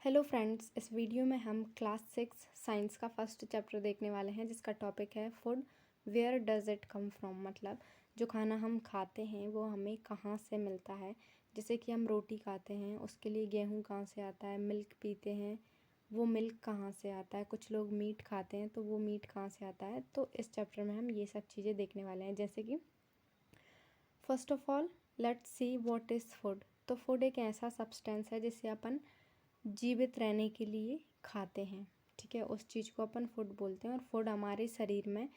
Hello friends, इस video में हम क्लास 6 साइंस का फर्स्ट चैप्टर देखने वाले हैं जिसका टॉपिक है food. Where does it come from, मतलब जो खाना हम खाते हैं वो हमें कहाँ से मिलता है। जैसे कि हम रोटी खाते हैं, उसके लिए गेहूँ कहाँ से आता है। मिल्क पीते हैं, वो मिल्क कहाँ से आता है। कुछ लोग मीट खाते हैं तो वो मीट कहाँ से आता है। तो इस चैप्टर में हम ये सब चीज़ें देखने वाले हैं। जैसे कि first of all let's see what is food. तो फूड एक ऐसा सब्सटेंस है जिसे अपन जीवित रहने के लिए खाते हैं। ठीक है, उस चीज़ को अपन फूड बोलते हैं। और फूड हमारे शरीर में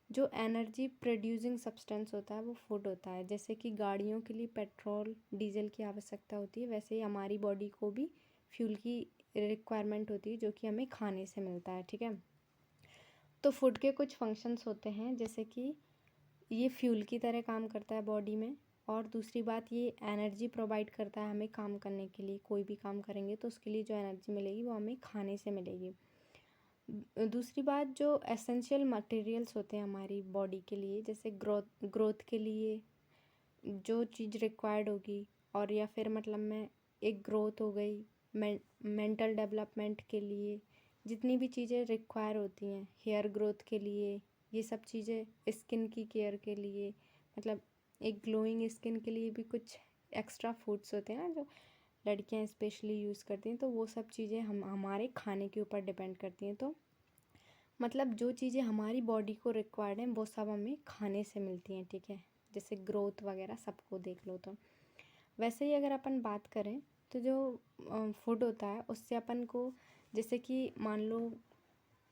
जो एनर्जी प्रोड्यूसिंग सब्सटेंस होता है वो फूड होता है। जैसे कि गाड़ियों के लिए पेट्रोल डीजल की आवश्यकता होती है, वैसे ही हमारी बॉडी को भी फ्यूल की रिक्वायरमेंट होती है जो कि हमें खाने से मिलता है। ठीक है, तो फूड के कुछ फंक्शंस होते हैं, जैसे कि ये फ्यूल की तरह काम करता है बॉडी में। और दूसरी बात, ये एनर्जी प्रोवाइड करता है हमें काम करने के लिए। कोई भी काम करेंगे तो उसके लिए जो एनर्जी मिलेगी वो हमें खाने से मिलेगी। दूसरी बात, जो एसेंशियल मटेरियल्स होते हैं हमारी बॉडी के लिए, जैसे ग्रोथ के लिए जो चीज़ रिक्वायर्ड होगी, और या फिर मतलब में एक ग्रोथ हो गई, मेंटल डेवलपमेंट के लिए जितनी भी चीज़ें रिक्वायर होती हैं, हेयर ग्रोथ के लिए, ये सब चीज़ें स्किन की केयर के लिए, मतलब एक ग्लोइंग स्किन के लिए भी कुछ एक्स्ट्रा फूड्स होते हैं ना जो लड़कियां स्पेशली यूज़ करती हैं। तो वो सब चीज़ें हम हमारे खाने के ऊपर डिपेंड करती हैं। तो मतलब जो चीज़ें हमारी बॉडी को रिक्वायर्ड हैं वो सब हमें खाने से मिलती हैं। ठीक है, जैसे ग्रोथ वगैरह सबको देख लो। तो वैसे ही अगर अपन बात करें तो जो फूड होता है उससे अपन को, जैसे कि मान लो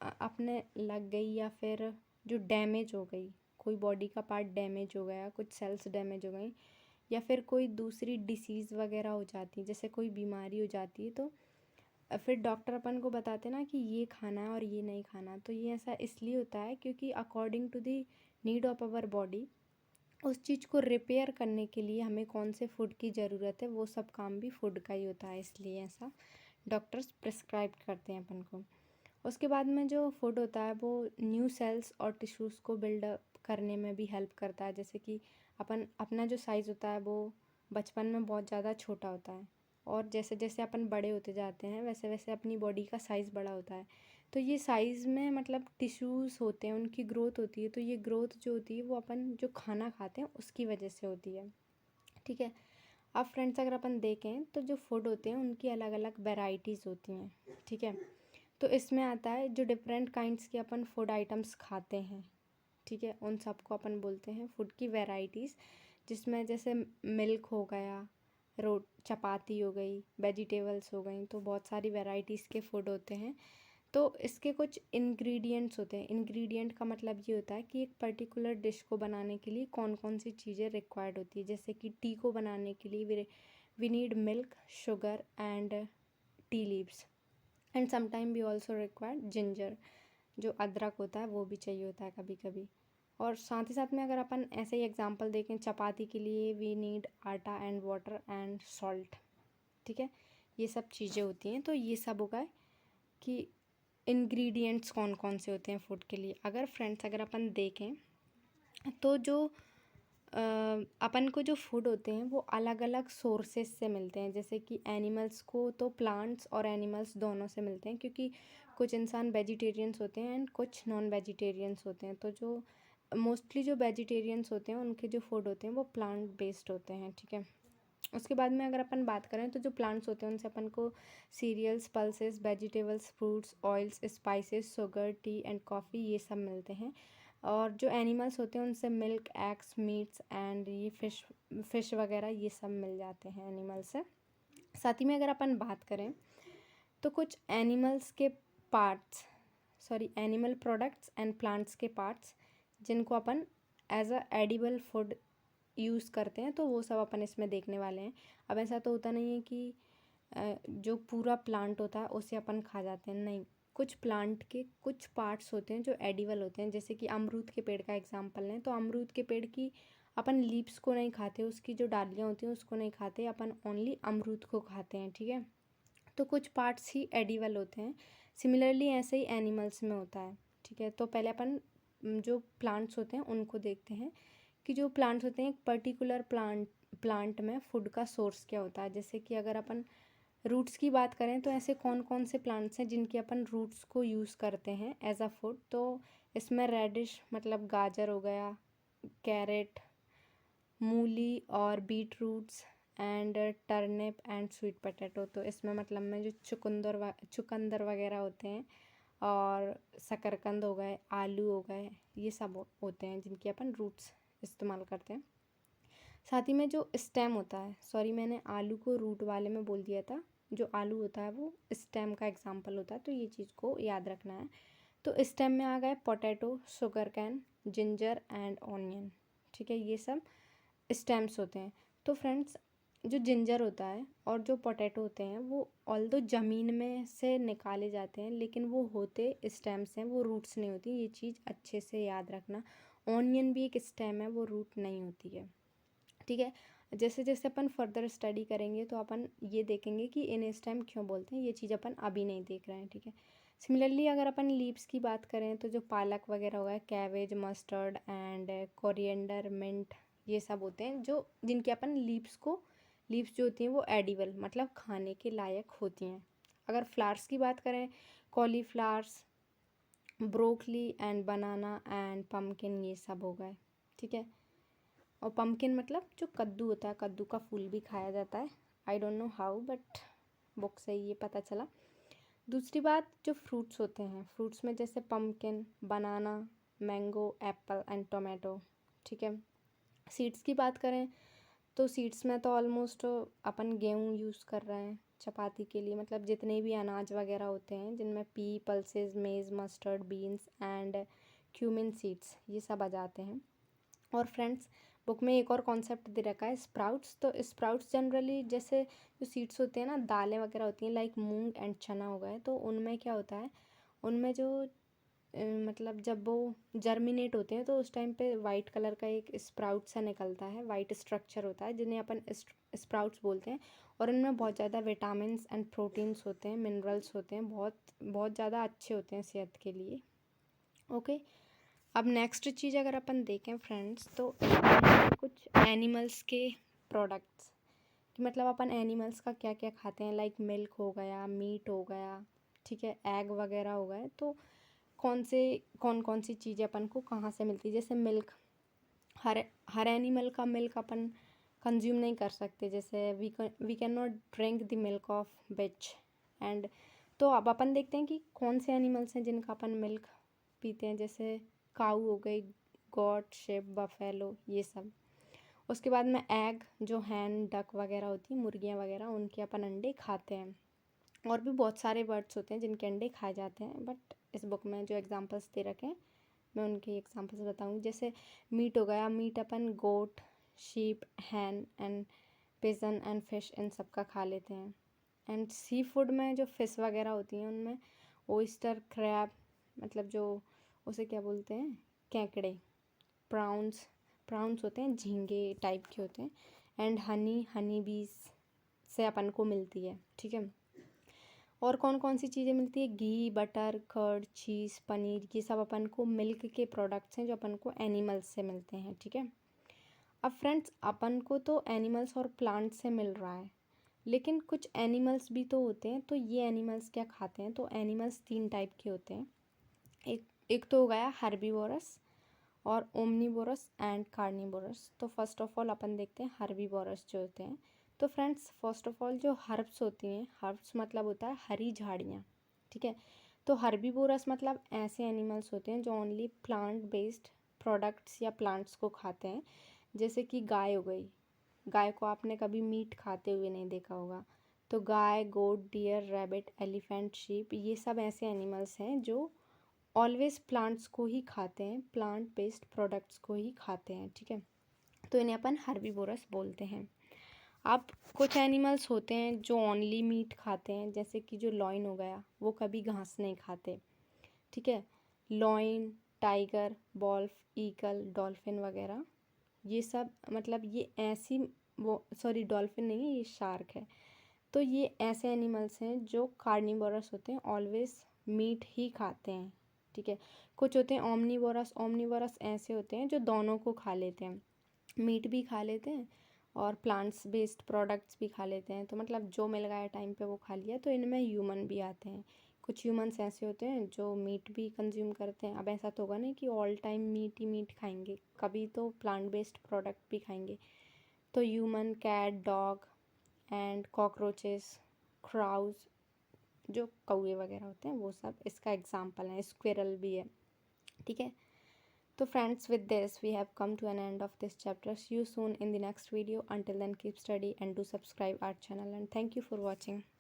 अपने लग गई, या फिर जो डैमेज हो गई, कोई बॉडी का पार्ट डैमेज हो गया, कुछ सेल्स डैमेज हो गई, या फिर कोई दूसरी डिसीज़ वगैरह हो जाती है, जैसे कोई बीमारी हो जाती है, तो फिर डॉक्टर अपन को बताते ना कि ये खाना है और ये नहीं खाना। तो ये ऐसा इसलिए होता है क्योंकि according to the need of our body उस चीज़ को रिपेयर करने के लिए हमें कौन से फूड की ज़रूरत है, वो सब काम भी फूड का ही होता है। इसलिए ऐसा डॉक्टर्स प्रिस्क्राइब करते हैं अपन को। उसके बाद में जो फूड होता है वो न्यू सेल्स और टिश्यूज़ को बिल्डअप करने में भी हेल्प करता है। जैसे कि अपन अपना जो साइज़ होता है वो बचपन में बहुत ज़्यादा छोटा होता है, और जैसे जैसे अपन बड़े होते जाते हैं वैसे वैसे अपनी बॉडी का साइज़ बड़ा होता है। तो ये साइज़ में मतलब टिश्यूज़ होते हैं, उनकी ग्रोथ होती है। तो ये ग्रोथ जो होती है वो अपन जो खाना खाते हैं उसकी वजह से होती है। ठीक है, अब फ्रेंड्स अगर अपन देखें तो जो फूड होते हैं उनकी अलग अलग वेराइटीज़ होती हैं। ठीक है, तो इसमें आता है जो डिफरेंट काइंड्स के अपन फूड आइटम्स खाते हैं। ठीक है, उन सबको अपन बोलते हैं फूड की वैरायटीज़, जिसमें जैसे मिल्क हो गया, चपाती हो गई, वेजिटेबल्स हो गई, तो बहुत सारी वैरायटीज़ के फूड होते हैं। तो इसके कुछ इंग्रेडिएंट्स होते हैं। इंग्रेडिएंट का मतलब ये होता है कि एक पर्टिकुलर डिश को बनाने के लिए कौन कौन सी चीज़ें रिक्वायर्ड होती है। जैसे कि टी को बनाने के लिए we need milk, sugar and tea leaves, and sometime we also required ginger, जो अदरक होता है वो भी चाहिए होता है कभी कभी। और साथ ही साथ में अगर अपन ऐसे ही एग्जांपल देखें, चपाती के लिए वी नीड आटा एंड वाटर एंड सॉल्ट। ठीक है, ये सब चीज़ें होती हैं। तो ये सब होगा कि इंग्रेडिएंट्स कौन कौन से होते हैं फूड के लिए। अगर फ्रेंड्स अगर अपन देखें तो जो अपन को जो फूड होते हैं वो अलग अलग सोर्सेस से मिलते हैं। जैसे कि एनिमल्स को तो प्लांट्स और एनिमल्स दोनों से मिलते हैं, क्योंकि कुछ इंसान वेजिटेरियंस होते हैं एंड कुछ नॉन वेजिटेरियंस होते हैं। तो जो मोस्टली जो वेजिटेरियंस होते हैं उनके जो फूड होते हैं वो प्लांट बेस्ड होते हैं। ठीक है, उसके बाद में अगर अपन बात करें तो जो प्लांट्स होते हैं उनसे अपन को cereals, pulses, vegetables, fruits, oils, spices, sugar, tea and coffee, ये सब मिलते हैं। और जो एनिमल्स होते हैं उनसे मिल्क, एग्स, मीट्स एंड ये फिश वगैरह ये सब मिल जाते हैं एनिमल से। साथ ही में अगर अपन बात करें तो कुछ एनिमल्स के parts, animal products and plants के पार्ट्स जिनको अपन as a edible food use करते हैं, तो वो सब अपन इसमें देखने वाले हैं। अब ऐसा तो होता नहीं है कि जो पूरा प्लांट होता है उसे अपन खा जाते हैं, नहीं। कुछ प्लांट के कुछ पार्ट्स होते हैं जो एडिबल होते हैं। जैसे कि अमरूद के पेड़ का एग्जांपल लें तो अमरूद के पेड़ की अपन लीव्स को नहीं खाते, उसकी जो डालियाँ होती हैं उसको नहीं खाते, अपन ओनली अमरूद को खाते हैं। ठीक है, तो कुछ पार्ट्स ही एडिबल होते हैं। सिमिलरली ऐसे ही एनिमल्स में होता है। ठीक है, तो पहले अपन जो प्लांट्स होते हैं उनको देखते हैं कि जो प्लांट्स होते हैं एक पर्टिकुलर प्लांट में फूड का सोर्स क्या होता है। जैसे कि अगर अपन रूट्स की बात करें तो ऐसे कौन कौन से प्लांट्स हैं जिनके अपन रूट्स को यूज़ करते हैं एज अ फूड, तो इसमें रेडिश मतलब गाजर हो गया, कैरेट, मूली और beet roots and turnip and sweet potato. तो इसमें मतलब में जो चुकंदर वगैरह होते हैं और शकरकंद हो गए, आलू हो गए, ये सब होते हैं जिनकी अपन रूट्स इस्तेमाल करते हैं। साथ ही में जो स्टेम होता है, सॉरी मैंने आलू को रूट वाले में बोल दिया था, जो आलू होता है वो स्टेम का एग्जाम्पल होता है, तो ये चीज़ को याद रखना है। तो स्टेम में आ गए potato, sugar cane, ginger and onion. ठीक है, ये सब स्टेम्स होते हैं। तो फ्रेंड्स, जो जिंजर होता है और जो पोटैटो होते हैं वो ऑल्दो ज़मीन में से निकाले जाते हैं, लेकिन वो होते स्टेम्स हैं, वो रूट्स नहीं होती। ये चीज़ अच्छे से याद रखना। ऑनियन भी एक स्टेम है, वो रूट नहीं होती है। ठीक है, जैसे जैसे अपन फर्दर स्टडी करेंगे तो अपन ये देखेंगे कि इन स्टेम क्यों बोलते हैं, ये चीज़ अपन अभी नहीं देख रहे हैं। ठीक है, सिमिलरली अगर अपन लीव्स की बात करें तो जो पालक वगैरह होगा, cabbage, mustard and coriander, mint, ये सब होते हैं जो जिनके अपन लीव्स जो होती हैं वो एडिबल मतलब खाने के लायक होती हैं। अगर फ्लावर्स की बात करें, cauliflowers, broccoli and banana and pumpkin, ये सब हो गए। ठीक है, और पम्पकिन मतलब जो कद्दू होता है, कद्दू का फूल भी खाया जाता है। I don't know how, but book से ये पता चला। दूसरी बात, जो फ्रूट्स होते हैं, फ्रूट्स में जैसे pumpkin, banana, mango, Apple and tomato. ठीक है, सीड्स की बात करें तो सीड्स में तो ऑलमोस्ट अपन गेहूँ यूज़ कर रहे हैं चपाती के लिए, मतलब जितने भी अनाज वगैरह होते हैं जिनमें पी, पल्सेस, मेज़, mustard, beans and cumin seeds, ये सब आ जाते हैं। और फ्रेंड्स, बुक में एक और कॉन्सेप्ट दे रखा है, स्प्राउट्स। तो स्प्राउट्स जनरली जैसे जो सीड्स होते हैं ना, दालें वगैरह होती हैं, लाइक मूंग एंड चना हो गए, तो उनमें क्या होता है, उनमें जो मतलब जब वो जर्मिनेट होते हैं तो उस टाइम पे वाइट कलर का एक स्प्राउट सा निकलता है, वाइट स्ट्रक्चर होता है, जिन्हें अपन स्प्राउट्स बोलते हैं। और इनमें बहुत ज़्यादा विटामिन्स एंड प्रोटीन्स होते हैं, मिनरल्स होते हैं, बहुत बहुत ज़्यादा अच्छे होते हैं सेहत के लिए। ओके, अब नेक्स्ट चीज़ अगर अपन देखें फ्रेंड्स, तो कुछ एनिमल्स के प्रोडक्ट्स कि मतलब अपन एनिमल्स का क्या क्या खाते हैं, लाइक मिल्क हो गया, मीट हो गया, ठीक है, एग वगैरह हो गए। तो कौन कौन सी चीज़ें अपन को कहाँ से मिलती है, जैसे मिल्क, हर एनिमल का मिल्क अपन कंज्यूम नहीं कर सकते, जैसे we can not drink the milk of bitch and. तो अब अपन देखते हैं कि कौन से एनिमल्स हैं जिनका अपन मिल्क पीते हैं, जैसे काऊ हो गई, गॉट, शेप, बफेलो, ये सब। उसके बाद में एग, जो हैन, डक वगैरह होती हैं, मुर्गियाँ वगैरह, उनके अपन अंडे खाते हैं। और भी बहुत सारे बर्ड्स होते हैं जिनके अंडे खाए जाते हैं, बट इस बुक में जो एग्जांपल्स दे रखे हैं मैं उनके एग्जांपल्स बताऊंगी। जैसे मीट हो गया, मीट अपन goat, sheep, hen and pigeon and fish, इन सब का खा लेते हैं। एंड सी फूड में जो फिश वगैरह होती हैं उनमें ओइस्टर, क्रैब, मतलब जो उसे क्या बोलते हैं, केकड़े, प्राउंस होते हैं, झींगे टाइप के होते हैं, एंड हनी बीज से अपन को मिलती है। ठीक है, और कौन कौन सी चीज़ें मिलती है, घी, बटर, कर्ड, चीज़, पनीर, ये सब अपन को मिल्क के प्रोडक्ट्स हैं जो अपन को एनिमल्स से मिलते हैं। ठीक है, अब फ्रेंड्स, अपन को तो एनिमल्स और प्लांट्स से मिल रहा है, लेकिन कुछ एनिमल्स भी तो होते हैं। तो ये एनिमल्स क्या खाते हैं, तो एनिमल्स 3 टाइप के होते हैं। एक तो हो गया हर्बीवोरस और ओमनीवोरस एंड कार्निवोरस। तो फर्स्ट ऑफ ऑल अपन देखते हैं हर्बीवोरस जो होते हैं। तो फ्रेंड्स, फर्स्ट ऑफ ऑल जो हर्ब्स होती हैं, हर्ब्स मतलब होता है हरी झाड़ियाँ। ठीक है, तो हर्बीवोरस मतलब ऐसे एनिमल्स होते हैं जो ओनली प्लांट बेस्ड प्रोडक्ट्स या प्लांट्स को खाते हैं। जैसे कि गाय हो गई, गाय को आपने कभी मीट खाते हुए नहीं देखा होगा। तो गाय, गोट, डियर, रैबिट, एलिफेंट, शीप, ये सब ऐसे एनिमल्स हैं जो ऑलवेज प्लांट्स को ही खाते हैं, प्लांट बेस्ड प्रोडक्ट्स को ही खाते हैं। ठीक है, तो इन्हें अपन हर्बीवोरस बोलते हैं। अब कुछ एनिमल्स होते हैं जो ओनली मीट खाते हैं, जैसे कि जो लॉइन हो गया, वो कभी घास नहीं खाते। ठीक है, lion, tiger, wolf, eagle, dolphin वगैरह, ये सब मतलब ये ऐसी, वो सॉरी डॉल्फिन नहीं है, ये शार्क है। तो ये ऐसे एनिमल्स हैं जो कार्निवोरस होते हैं, ऑलवेज मीट ही खाते हैं। ठीक है, कुछ होते हैं ओमनीवोरस। ओमनीवोरस ऐसे होते हैं जो दोनों को खा लेते हैं, मीट भी खा लेते हैं और प्लांट्स बेस्ड प्रोडक्ट्स भी खा लेते हैं। तो मतलब जो मिल गया टाइम पे वो खा लिया। तो इनमें ह्यूमन भी आते हैं। कुछ ह्यूमंस ऐसे होते हैं जो मीट भी कंज्यूम करते हैं। अब ऐसा तो होगा नहीं कि ऑल टाइम मीट ही मीट खाएंगे, कभी तो प्लांट बेस्ड प्रोडक्ट भी खाएंगे। तो human, cat, dog and cockroaches, crows, जो कौवे वगैरह होते हैं वो सब इसका एग्जाम्पल है। स्क्विरल भी है, ठीक है। So friends, with this we have come to an end of this chapter. See you soon in the next video. Until then, keep study and do subscribe our channel, and thank you for watching.